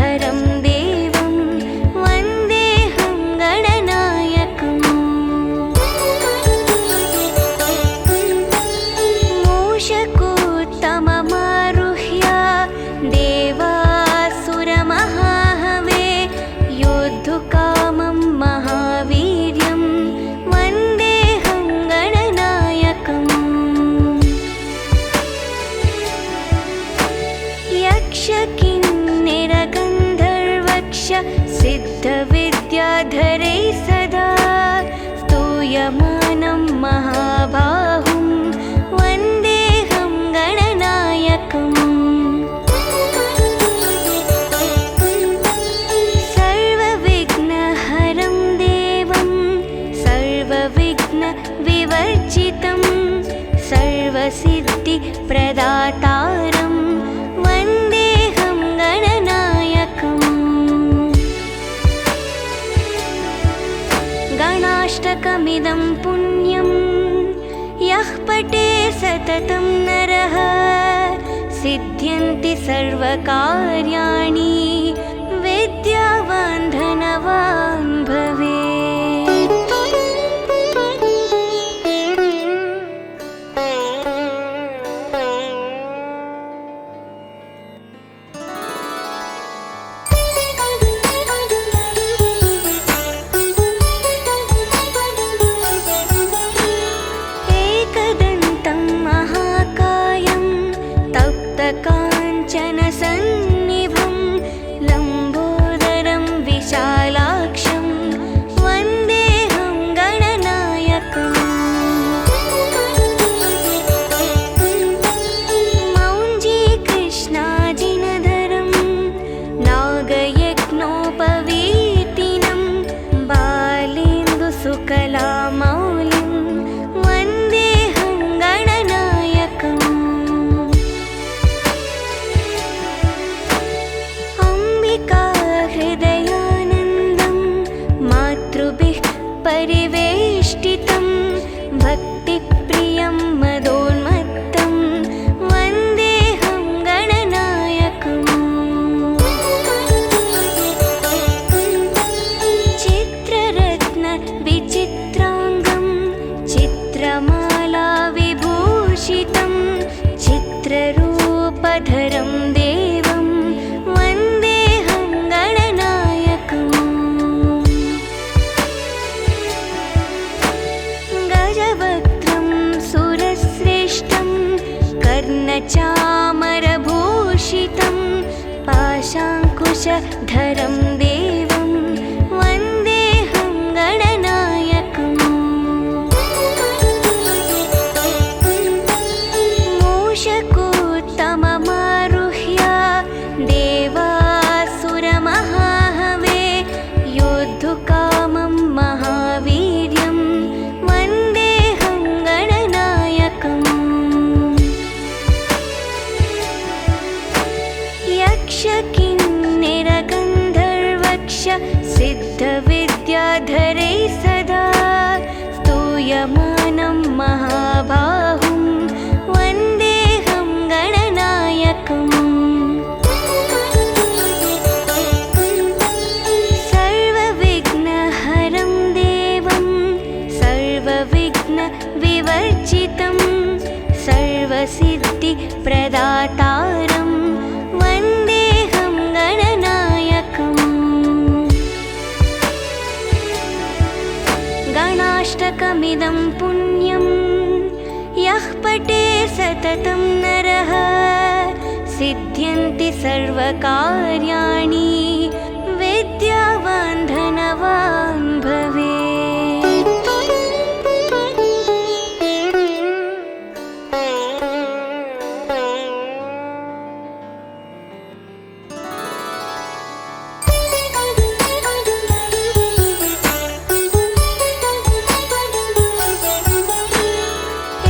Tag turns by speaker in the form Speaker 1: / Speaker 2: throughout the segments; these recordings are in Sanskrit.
Speaker 1: प्रदातारं देवं वन्देऽहं गणनायकम्। मूषकोत्तममारुह्य देवासुरमहाहवे योद्धुकामं महावीर्यं वन्देऽहं गणनायकम्। यक्षकिन्नरगन्धर्वक्ष सिद्धविद्याधरैः सदा स्तूयमानं महाबाहुं वन्देऽहं गणनायकम्। सर्वविघ्नहरं देवं सर्वविघ्नविवर्जितं सर्वसिद्धिप्रदातारं वन्देऽहं गणनायकम्। गणाष्टकमिदं पुण्यं यः पठे सततं नरः सिद्ध्यन्ति सर्वकार्याणि विद्यावान् धनवान् भवेत्। एकदन्तं महाकायं तप्तकाञ्चनसन्निभं लम्बोदरं विशालाक्षं वन्देऽहं गणनायकम्। मौञ्जीकृष्णाजिनधरं नागयज्ञोपवीतिनं बालेन्दुसुकलामौलिं वन्देऽहं गणनायकम्। अम्बिकाहृदयानन्दं मातृभिः परिवेष्टितं भक्तिप्रियं मदोन्मत्तं वन्देऽहं गणनायकम्। चित्ररत्नविचित्राङ्गं चित्रमालाविभूषितं चित्ररूपधरं देवं वन्देऽहं गणनायकम्। गजवक्त्रं सुरश्रेष्ठं कर्णचामरभूषितं पाशाङ्कुशधरं देवं वन्देऽहं गणनायकम्। मूषकोत्तममारुह्य देवासुरमहाहवे योद्धुकामं महावीर्यं वन्देऽहं गणनायकम्। यक्षकिन्नरगन्धर्वक्ष सिद्धविद्याधरैः सदा स्तूयमानं महाबाहुं वन्देऽहं गणनायकम्। सर्वविघ्नहरं देवं सर्वविघ्नविवर्जितं सर्वसिद्धिप्रदातारं वन्देऽहं गणनायकम्। गणाष्टकमिदं पुण्यं यः पठे सततं नरः सिद्ध्यन्ति सर्वकार्याणि विद्यावान् धनवान् भवेत्।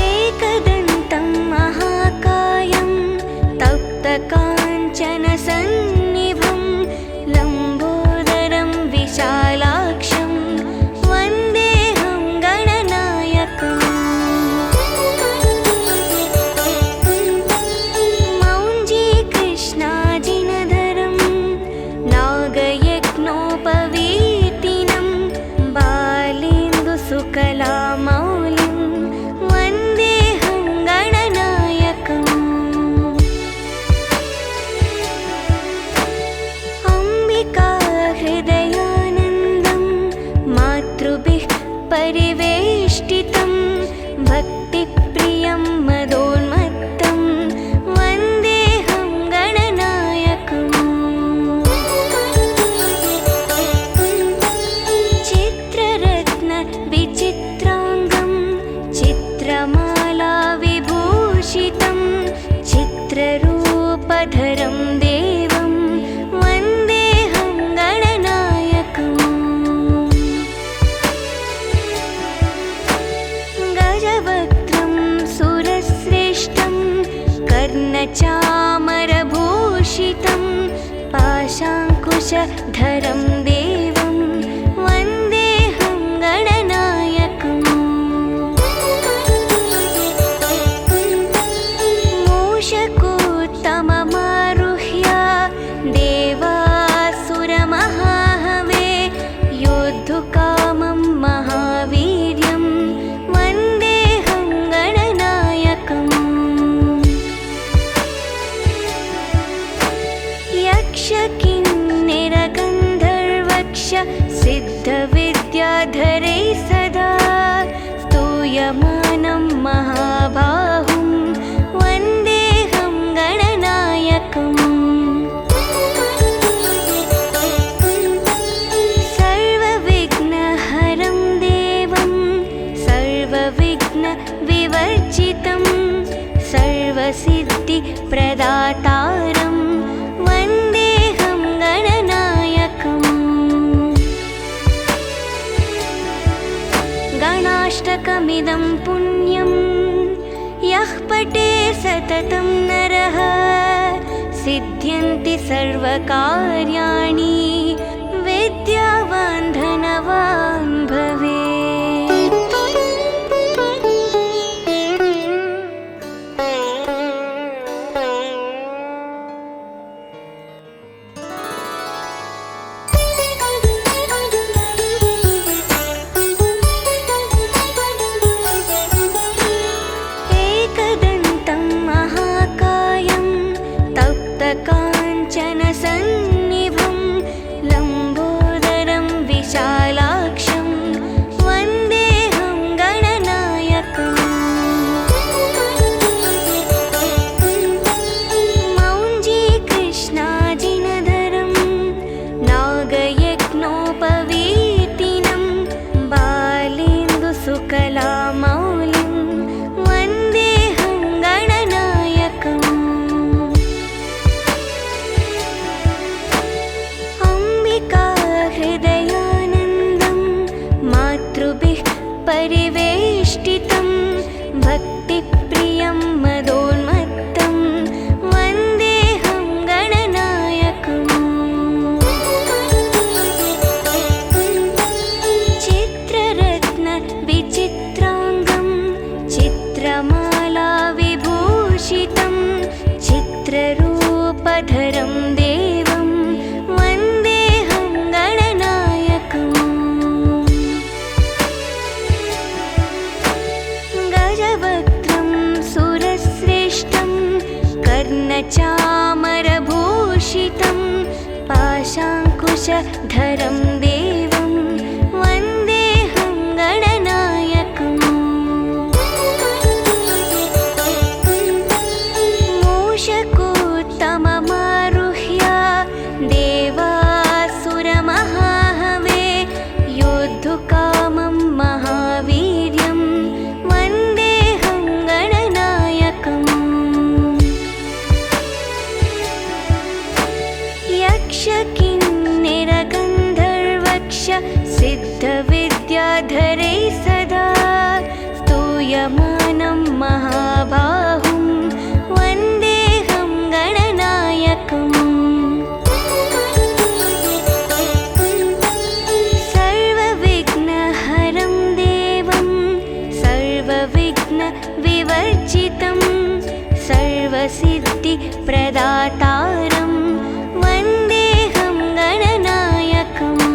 Speaker 1: एकदन्तं महाकायं तप्तकाञ्चनसन्निभं लम्बोदरं विशालाक्षं कर्णचामरभूषितं पाशाङ्कुशधरं देवं वन्देऽहं गणनायकम् मूषकोत्तममारुह्य देवासुरमहाहवे योद्धुकामं महावीर्यं वन्देऽहं गणनायकम् यक्षकिन्निरगन्धर्वक्ष सिद्धविद्याधरैः सदा स्तूयमानं महाबाहुं वन्देऽहं गणनायकम् सर्वविघ्नहरं देवं सर्वविघ्नविवर्जितं सर्वसिद्धिप्रदातारं वन्देऽहं गणनायकम् गणाष्टकमिदं पुण्यं यः पठे सततं नरः सिद्ध्यन्ति सर्वकार्याणि विद्यावान् धनवान् भवेत्। एकदन्तं महाकायं तप्तकाञ्चनसन्निभं लम्बोदरं विशालाक्षं वन्देऽहं गणनायकम् मौञ्जीकृष्णाजिनधरं नागयज्ञोपवीतिनं बालेन्दुसुकलामौलिं वन्देऽहं गणनायकम् अम्बिकाहृदयानन्दं मातृभिः परिवेष्टितं भक्तिप्रियं मदोन्मत्तं वन्देऽहं गणनायकम् चित्ररत्नविचित्राङ्गं चित्रमालाविभूषितं चित्ररूपधरं देवं वन्देऽहं गणनायकम् गजवक्त्रं सुरश्रेष्ठं कर्णचामरभूषितं पाशाङ्कुशधरं देवं वन्देऽहं गणनायकम् मूषकोत्तममारुह्य देवासुरमहाहवे योद्धुकामं महावीर्यं वन्देऽहं गणनायकम् यक्षकिन्निरगन्धर्वक्ष सिद्धविद्याधरैः सदा स्तूयमानं महाबाहुं वन्देऽहं गणनायकम् सर्वविघ्नहरं देवं सर्वविघ्नविवर्जितं सर्वसिद्धिप्रदातारं वन्देऽहं गणनायकम्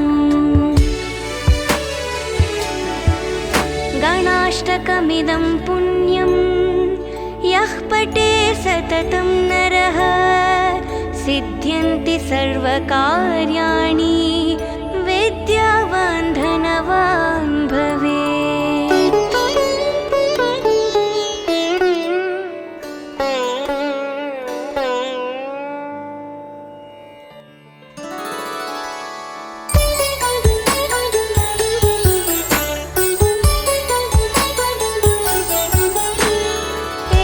Speaker 1: गणाष्टकमिदं पुण्यं यः पठे सततं नरः सिद्ध्यन्ति सर्वकार्याणि विद्यावान् धनवान् भवेत्।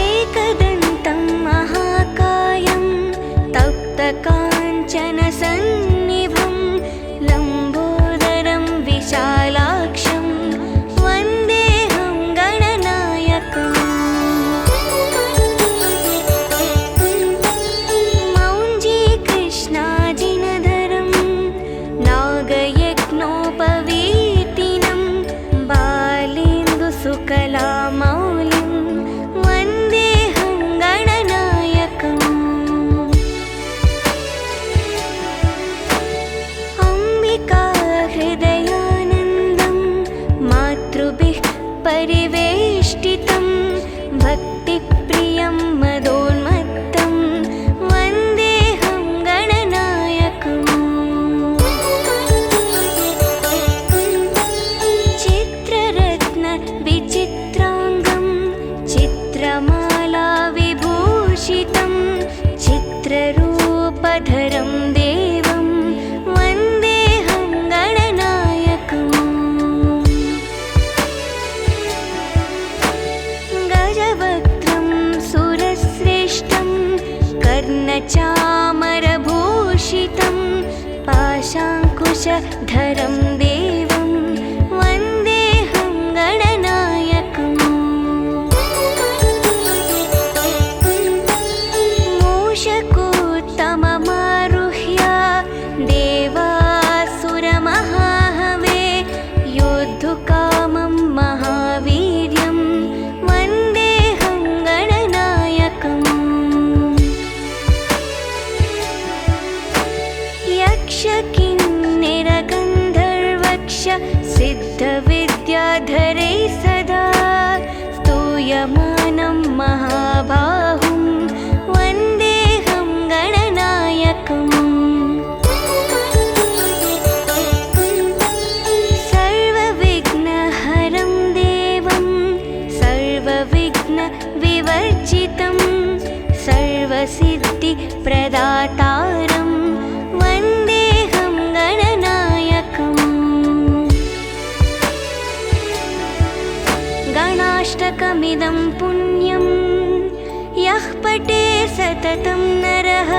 Speaker 1: एकदन्तं महाकायं तप्तकाञ्चनसन्निभं लम्बोदरं विशालाक्षं विभूषितं चित्ररूपधरं देवं वन्देऽहं गणनायकम् गजवक्त्रं सुरश्रेष्ठं कर्णचामरभूषितं पाशाङ्कुशधरं देवं वन्देऽहं गणनायकम् मूषकोत्तममारुह्य देवासुरमहाहवे योद्धुकामं महावीर्यं वन्देऽहं गणनायकम् यक्षकिन्निरगन्धर्वक्ष सिद्धविद्याधरैः सदा स्तूयमानं महाबाहुं वन्देऽहं गणनायकम् सर्वविघ्नहरं देवं सर्वविघ्नविवर्जितं सर्वसिद्धिप्रदातारं वन्देऽहं गणनायकम् गणाष्टकमिदं पुण्यं यः पठे सततं नरः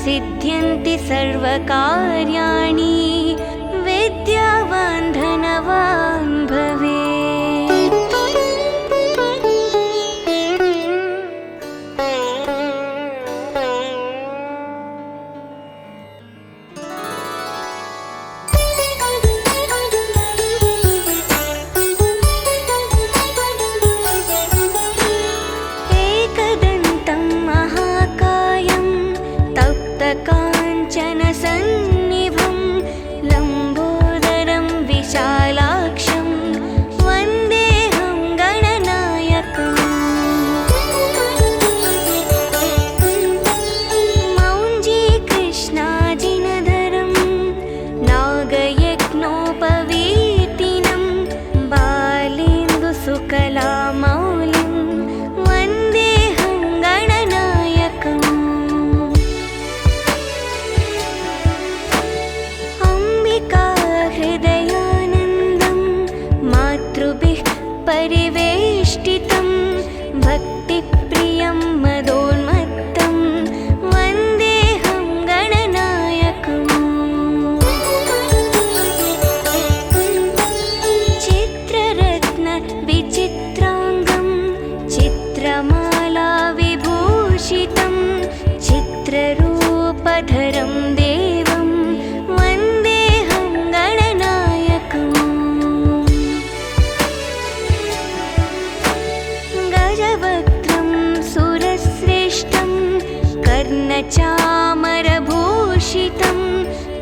Speaker 1: सिद्ध्यन्ति सर्वकार्याणि विद्यावान् धनवान् भवेत्। एकदन्तं महाकायं तप्तकाञ्चनसन्निभं लम्बोदरं विशालाक्षं वन्देऽहं गणनायकम् मौञ्जीकृष्णाजिनधरं नागयज्ञोपवीतिनं बालेन्दुसुकलामौलिं वन्देऽहं गणनायकम् अम्बिकाहृदयानन्दं मातृभिः परिवेष्टितं भक्तिप्रियं मदोन्मत्तं वन्देऽहं गणनायकम् चित्ररत्नविचित्राङ्गं चित्रमालाविभूषितं चित्ररूपधरं देवं वन्देऽहं गणनायकम् गजवक्त्रं सुरश्रेष्ठं कर्णचामरभूषितं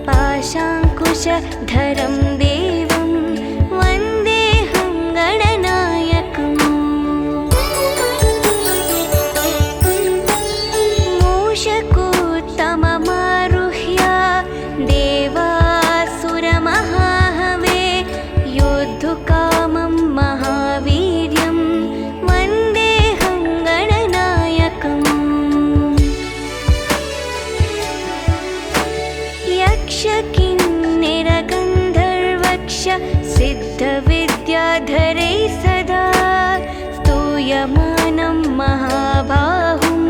Speaker 1: पाशाङ्कुशधरं देवं वन्देऽहं गणनायकम् मूषकोत्तममारुह्य देवासुरमहाहवे योद्धुकामं महावीर्यं वन्देऽहं गणनायकम् यक्षकिन्निरगन्धर्वक्ष सिद्धविद्याधरैः सदा स्तूयमानं महाबाहुं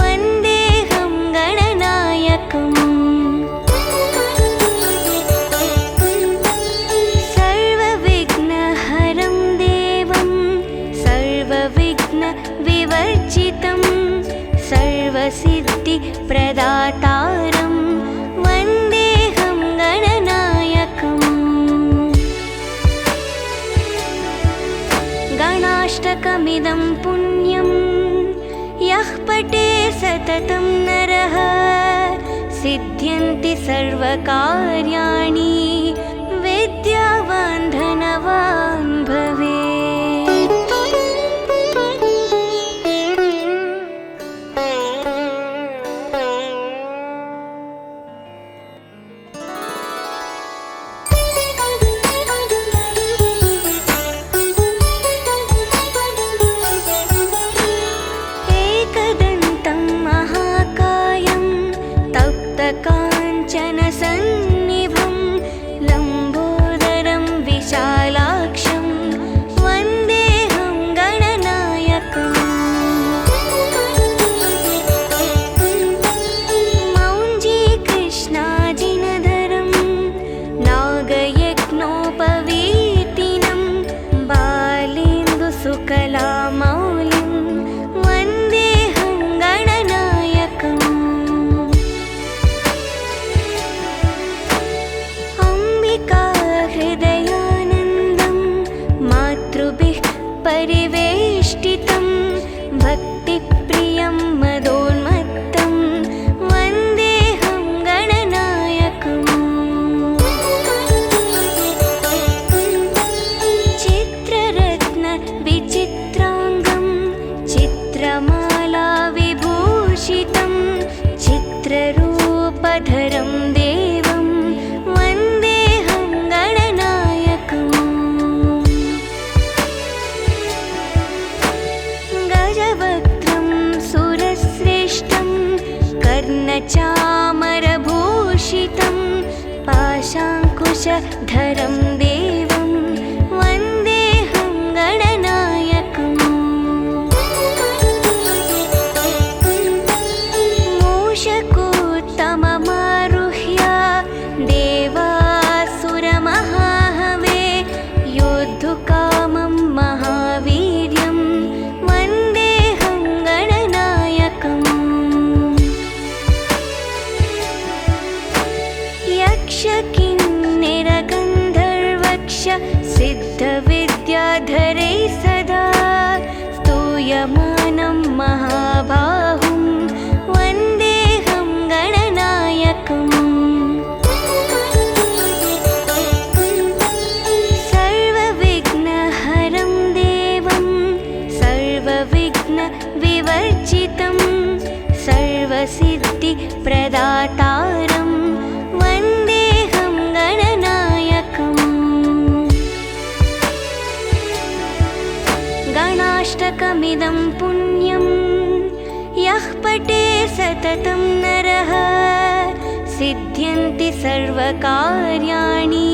Speaker 1: वन्देऽहं गणनायकम् सर्वविघ्नहरं देवं सर्वविघ्नविवर्जितं सर्वसिद्धिप्रदातारं वन्देऽहं गणनायकम् गणाष्टकमिदं पुण्यं यः पठे सततं नरः सिद्ध्यन्ति सर्वकार्याणि विद्यावान् धनवान् भवेत्। एकदन्तं कर्णचामरभूषितं पाशाङ्कुशधरं देवं वन्देऽहं गणनायकम् मूषकोत्तममारुह्य देवासुरमहाहवे योद्धुकामं महावीर्यं वन्देऽहं गणनायकम् यक्षकिन्निरगन्धर्वक्ष सिद्धविद्याधरै सदा स्तूयमानं महाबाहुं वन्देऽहं गणनायकम् सर्वविघ्नहरं देवं सर्वविघ्नविवर्जितं सर्वसिद्धिप्रदातारं वन्देऽहं गणनायकम् गणाष्टकमिदं पुण्यं यः पठे सततं नरः सिद्ध्यन्ति सर्वकार्याणि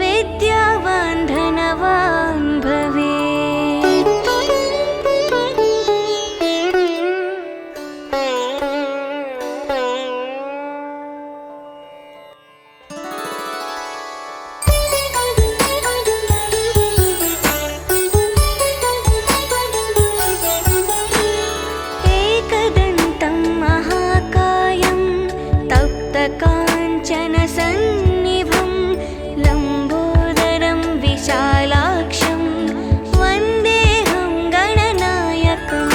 Speaker 1: विद्यावान् धनवान् भवेत्। एकदन्तं महाकायं तप्तकाञ्चनसन्निभं लम्बोदरं विशालाक्षं वन्देऽहं गणनायकम्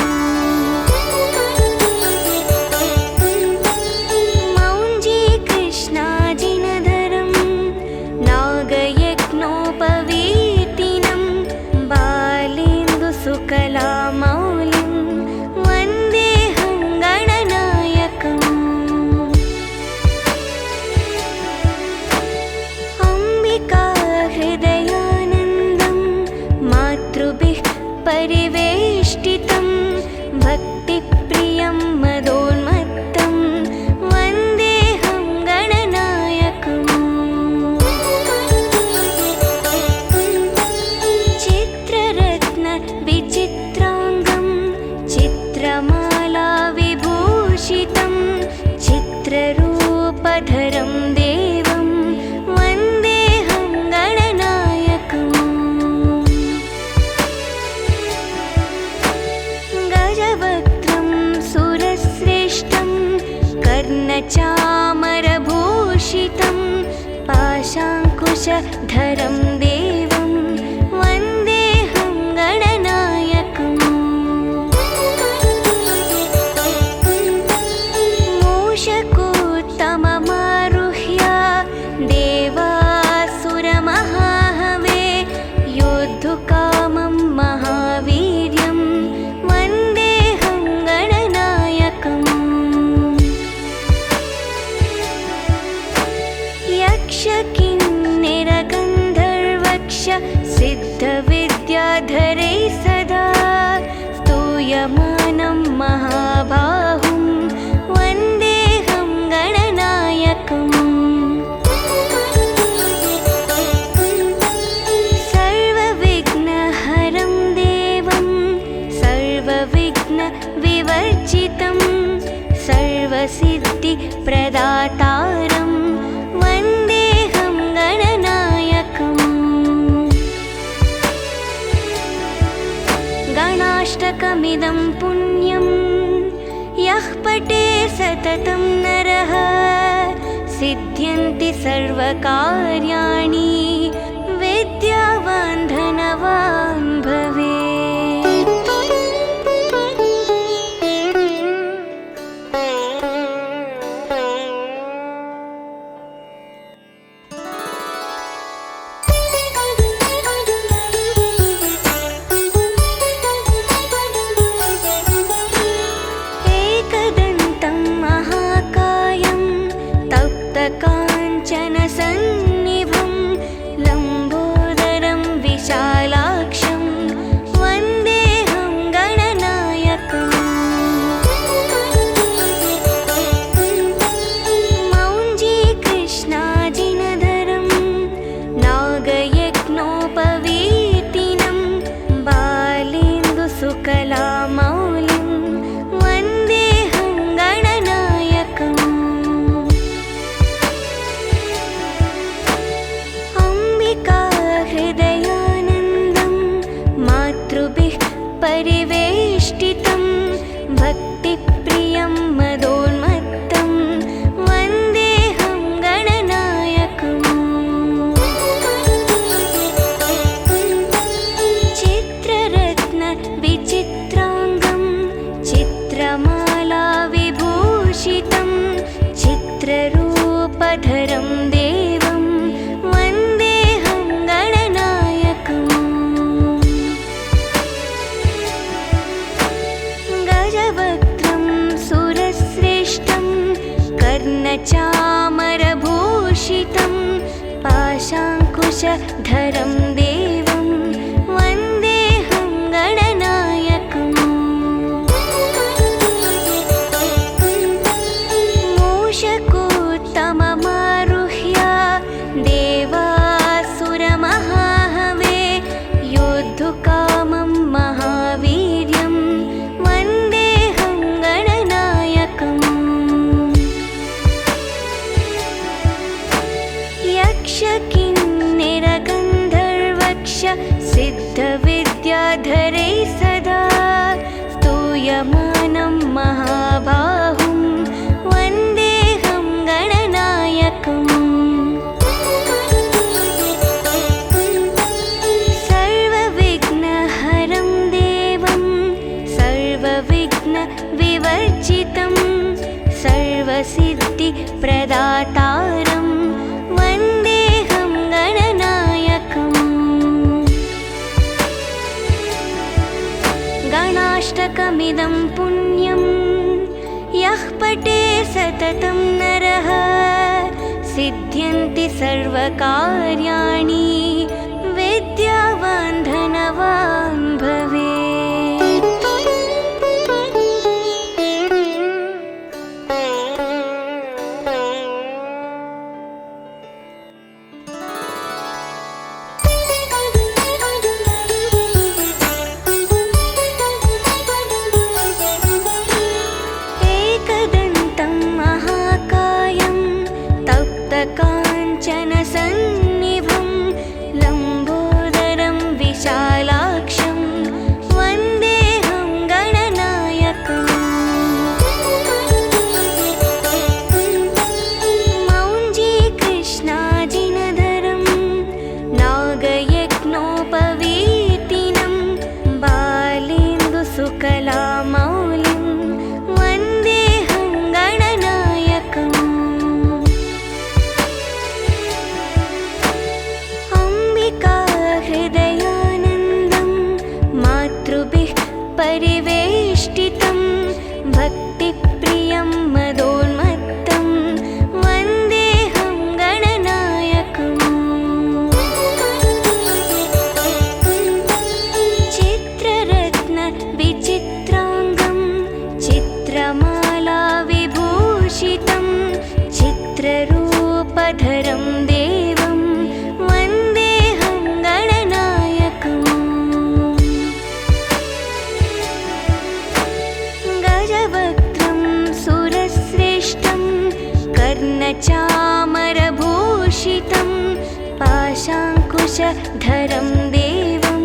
Speaker 1: मौञ्जीकृष्णाजिनधरं नागयज्ञोपवीतिनं बालेन्दुसुकलामौलिं वन्देऽहं गणनायकम् अम्बिकाहृदयानन्दं मातृभिः परिवेष्टितं भक्तिप्रियं मदोन्मत्तं वन्देऽहं गणनायकम् चित्ररत्नविचित्राङ्गं चित्रमालाविभूषितं चित्ररूपधरं देवं वन्देऽहं गणनायकम् गजवक्त्रं सुरश्रेष्ठं कर्णचामरभूषितं पाशाङ्कुशधरं देवं वन्देऽहं गणनायकम् मूषकोत्तममारुह्य देवासुरमहाहवे योद्धुकामं महावीर्यं वन्देऽहं गणनायकम् यक्षकिन्निरगन्धर्वक्ष सिद्धविद्याधरै सदा स्तूयमानं महाबाहुं वन्देऽहं गणनायकम् सर्वविघ्नहरं देवं सर्वविघ्नविवर्जितं सर्वसिद्धिप्रदातारं वन्देऽहं गणनायकम् गणाष्टकमिदं पुण्यं यः पठे सततं नरः सिद्ध्यन्ति सर्वकार्याणि विद्यावान् धनवान् भवेत्। एकदन्तं महाकायं तप्तकाञ्चनसन्निभं लम्बोदरं विशालाक्षं गजवक्त्रं सुरश्रेष्ठं कर्णचामरभूषितं पाशाङ्कुशधरं देवं वन्देऽहं गणनायकम् मूषकोत्तममारुह्य देवासुरमहाहवे योद्धुकामं महावीर्यं वन्देऽहं गणनायकम् यक्षकिन्निरगन्धर्वक्ष सिद्धविद्याधरैः सदा स्तूयमानं महाबाहुं वन्देऽहं गणनायकम् सर्वविघ्नहरं देवं सर्वविघ्नविवर्जितं सर्वसिद्धिप्रदातारं वन्देऽहं गणनायकम् गणाष्टकमिदं पुण्यं यः पठे सततं नरः सिद्ध्यन्ति सर्वकार्याणि विद्यावान् धनवान् भवेत्। एकदन्तं महाकायं तप्तकाञ्चनसन्निभं लम्बोदरं विशालाक्षं वन्देऽहं गणनायकम् मौञ्जीकृष्णाजिनधरं नागयज्ञोपवीतिनं बालेन्दुसुकलामौलिं वन्देऽहं गणनायकम् अम्बिकाहृदयानन्दं मातृभिः परिवेष्टितं भक्तिप्रियं मदोन्मत्तं वन्देऽहं गणनायकम् चित्ररत्नविचित्राङ्गं चित्रमालाविभूषितं चित्ररूपधरं देवं वन्देऽहं गणनायकम् गजवक्त्रं सुरश्रेष्ठं कर्णचामरभूषितं पाशाङ्कुशधरं देवं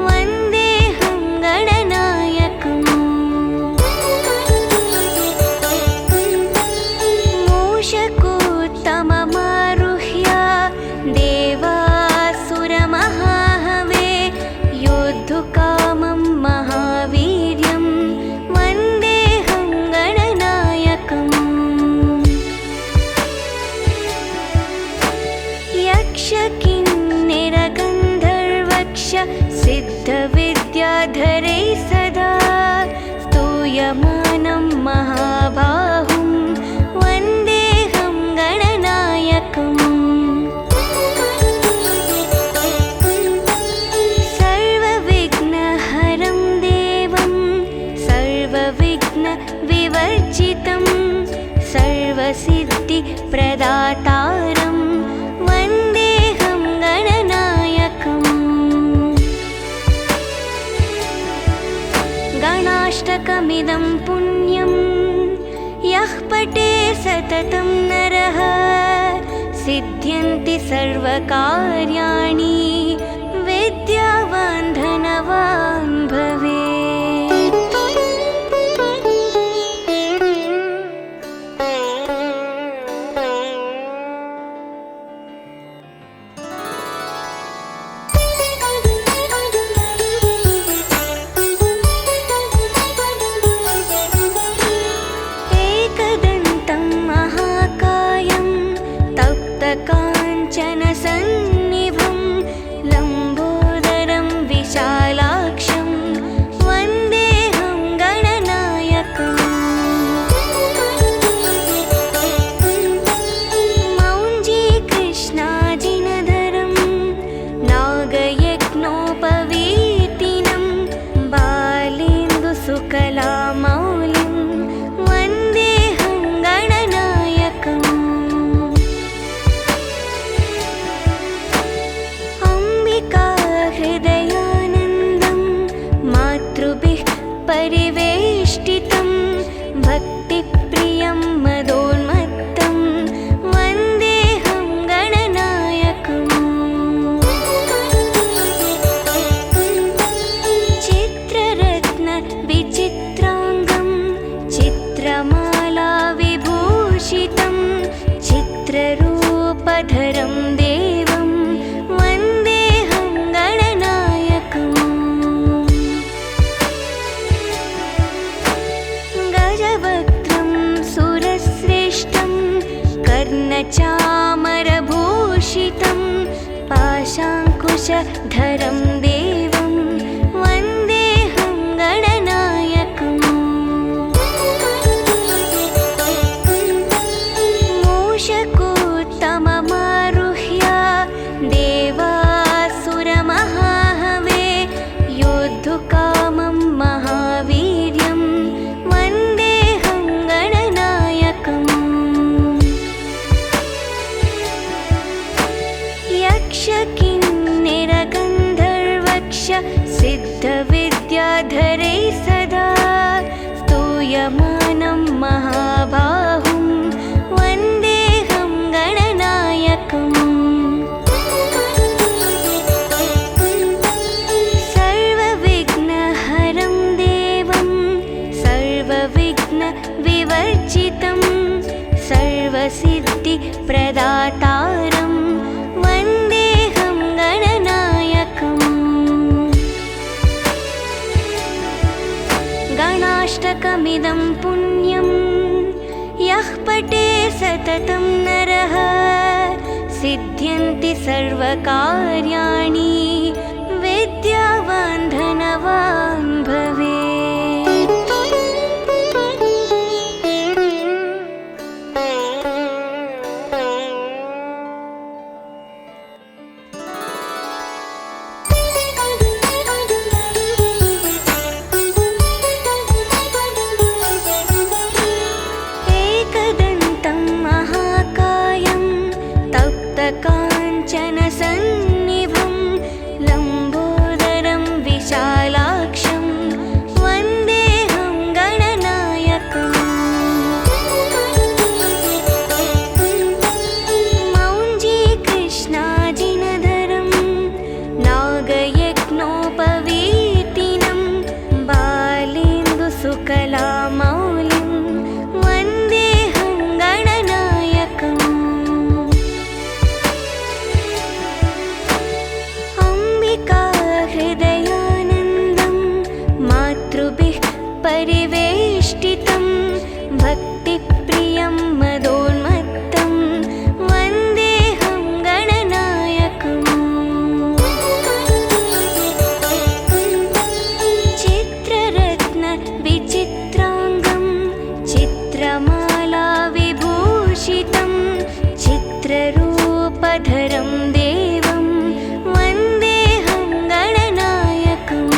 Speaker 1: वन्देऽहं गणनायकम् मूषकोत्तममारुह्य देवासुरमहाहवे योद्धुकामं महावीर्यं वन्देऽहं गणनायकम् यक्षकिन्निरगन्धर्वक्ष सिद्धविद्याधरैः सदा स्तूयमानं महाबाहुं वन्देऽहं गणनायकम् सर्वविघ्नहरं देवं सर्वविघ्नविवर्जितं सर्वसिद्धिप्रदातारं वन्देऽहं गणनायकम् गणाष्टकमिदं पुण्यं यः पठे सततं नरः सिद्ध्यन्ति सर्वकार्याणि विद्यावान् धनवान् भवेत्। एकदन्तं महाकायं तप्तकाञ्चनसन्निभं लम्बोदरं विशालाक्षं कर्णचामरभूषितं पाशाङ्कुशधरं देवं वन्देऽहं गणनायकम् मूषकोत्तममारुह्य देवासुरमहाहवे योद्धुकामं महावीर्यं वन्देऽहं गणनायकम् यक्षकिन्निरगन्धर्वक्ष सिद्धविद्याधरैः सदा स्तूयमानं महाबाहुं वन्देऽहं गणनायकम् सर्वविघ्नहरं देवं सर्वविघ्नविवर्जितं सर्वसिद्धिप्रदातारं वन्देऽहं गणनायकम् गणाष्टकमिदं पुण्यं यः पठे सततं नरः सिद्ध्यन्ति सर्वकार्याणि विद्यावान् धनवान् भवेत्। एकदन्तं महाकायं तप्तकाञ्चनसन्निभं लम्बोदरं विशालाक्षं वन्देऽहं गणनायकम् मौञ्जीकृष्णाजिनधरं नागयज्ञोपवीतिनं बालेन्दुसुकलामौलिं वन्देऽहं गणनायकम् अम्बिकाहृदयानन्दं मातृभिः परिवेष्टितं भक्तिप्रियं मदोन्मत्तं वन्देऽहं गणनायकम् चित्ररत्नविचित्राङ्गं चित्रमालाविभूषितं चित्ररूपधरं देवं वन्देऽहं गणनायकम्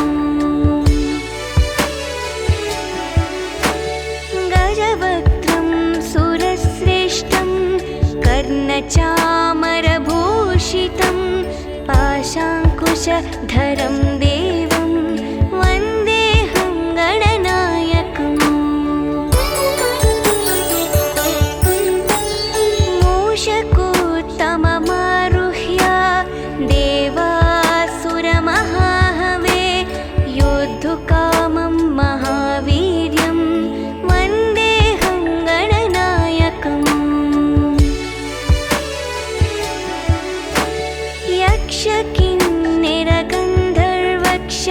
Speaker 1: गजवक्त्रं सुरश्रेष्ठं कर्णचामरभूषितं पाशाङ्कुशधरं देवं वन्देऽहं गणनायकम् मूषकोत्तममारुह्य देवासुरमहाहवे योद्धुकामं महावीर्यं वन्देऽहं गणनायकम् यक्षकिन्निरगन्धर्वक्ष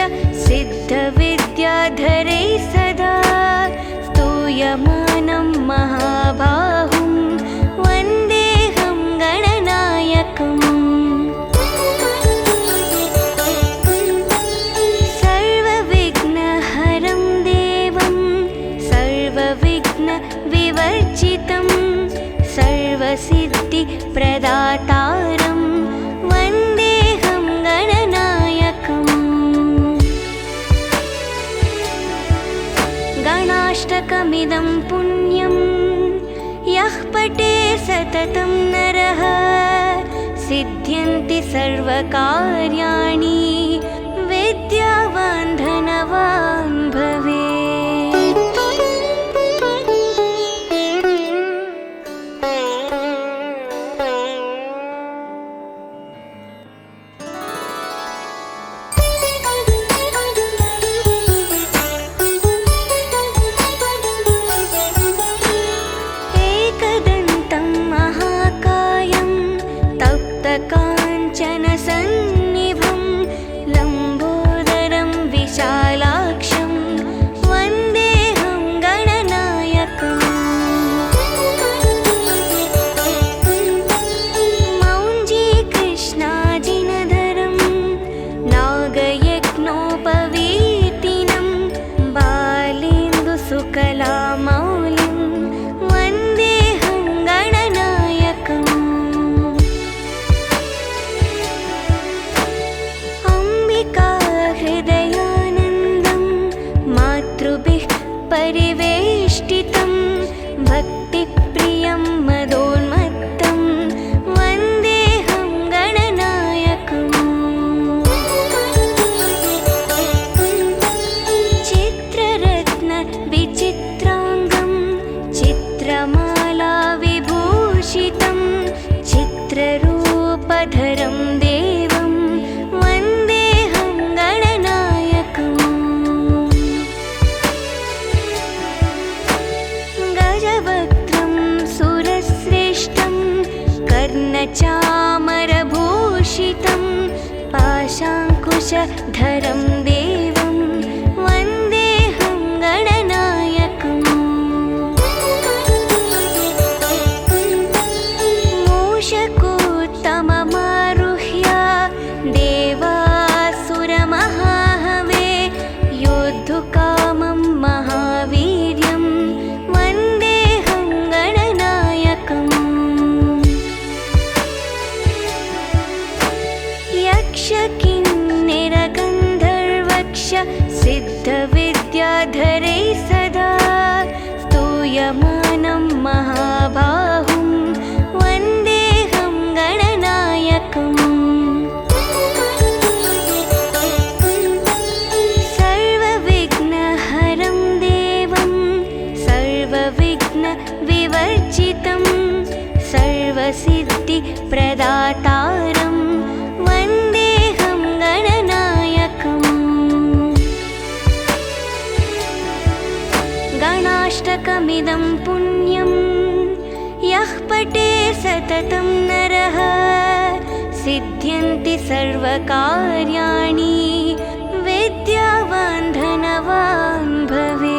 Speaker 1: सिद्धविद्याधरैः सदा स्तूयमानं महाबाहुं वन्देऽहं गणनायकम् सर्वविघ्नहरं देवं सर्वविघ्नविवर्जितं सर्वसिद्धिप्रदातारं वन्देऽहं गणनायकम् गणाष्टकमिदं पुण्यं यः पठे सततं नरः सिद्ध्यन्ति सर्वकार्याणि विद्यावान् धनवान् भवेत्। एकदन्तं महाकायं तप्तकाञ्चनसन्निभं लम्बोदरं विशालाक्षं सकलामौलिं वन्देऽहं गणनायकम् अम्बिका हृदयानन्दं मातृभिः परिवेष्टितं भक्तिप्रियं मदोन्मत्तं वन्देऽहं गणनायकम् चित्ररत्नविचित्राङ्गं चित्रमाला विभूषितं चित्ररूपधरं देवं वन्देऽहं गणनायकम् गजवक्त्रं सुरश्रेष्ठं कर्णचामरभूषितं पाशाङ्कुशधरं देवं वन्देऽहं गणनायकम् मूषकोत्तममारुह्य देवासुरमहाहवे योद्धुकामं महावीर्यं वन्देऽहं गणनायकम् यक्षकिन्निरगन्धर्वक्ष सिद्धविद्याधरैः सदा स्तूयमानं महाबाहुं वन्देऽहं गणनायकम् सर्वविघ्नहरं देवं सर्वविघ्नविवर्जितं सर्वसिद्धिप्रदातारं वन्देऽहं गणनायकम् गणाष्टकमिदं पुण्यं यः पठे सततं नरः सिद्ध्यन्ति सर्वकार्याणि विद्यावान् धनवान् भवेत्।